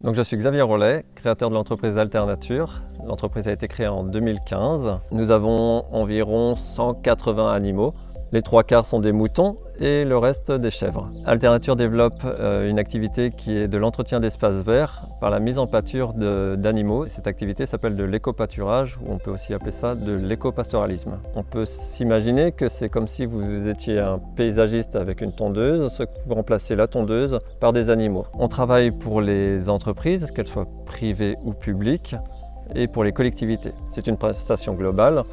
Donc je suis Xavier Rollet, créateur de l'entreprise Alternature. L'entreprise a été créée en 2015. Nous avons environ 180 animaux. Les 3/4 sont des moutons et le reste des chèvres. Alternature développe une activité qui est de l'entretien d'espaces verts par la mise en pâture d'animaux. Cette activité s'appelle de l'éco-pâturage, ou on peut aussi appeler ça de l'éco-pastoralisme. On peut s'imaginer que c'est comme si vous étiez un paysagiste avec une tondeuse, sauf que vous remplacez la tondeuse par des animaux. On travaille pour les entreprises, qu'elles soient privées ou publiques, et pour les collectivités. C'est une prestation globale.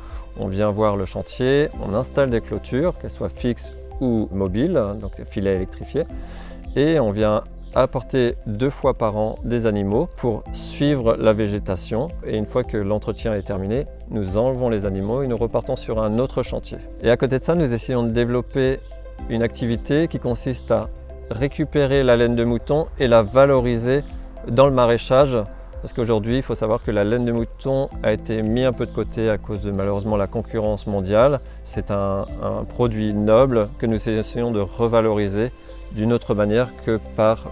On vient voir le chantier, on installe des clôtures, qu'elles soient fixes ou mobiles, donc des filets électrifiés, et on vient apporter 2 fois par an des animaux pour suivre la végétation. Et une fois que l'entretien est terminé, nous enlevons les animaux et nous repartons sur un autre chantier. Et à côté de ça, nous essayons de développer une activité qui consiste à récupérer la laine de mouton et la valoriser dans le maraîchage. Parce qu'aujourd'hui, il faut savoir que la laine de mouton a été mise un peu de côté à cause de malheureusement la concurrence mondiale. C'est un produit noble que nous essayons de revaloriser d'une autre manière que par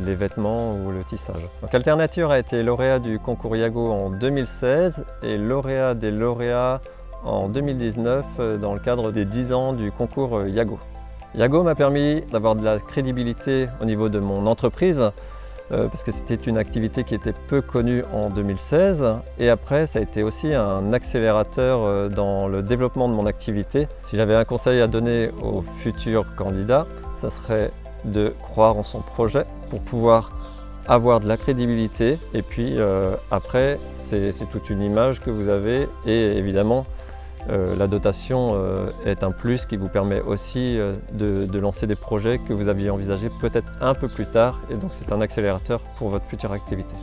les vêtements ou le tissage. Donc Alternature a été lauréat du concours Yago en 2016 et lauréat des lauréats en 2019 dans le cadre des 10 ans du concours Yago. Yago m'a permis d'avoir de la crédibilité au niveau de mon entreprise, parce que c'était une activité qui était peu connue en 2016, et après ça a été aussi un accélérateur dans le développement de mon activité. Si j'avais un conseil à donner aux futurs candidats, ça serait de croire en son projet pour pouvoir avoir de la crédibilité, et puis après c'est toute une image que vous avez, et évidemment la dotation est un plus qui vous permet aussi de lancer des projets que vous aviez envisagés peut-être un peu plus tard, et donc c'est un accélérateur pour votre future activité.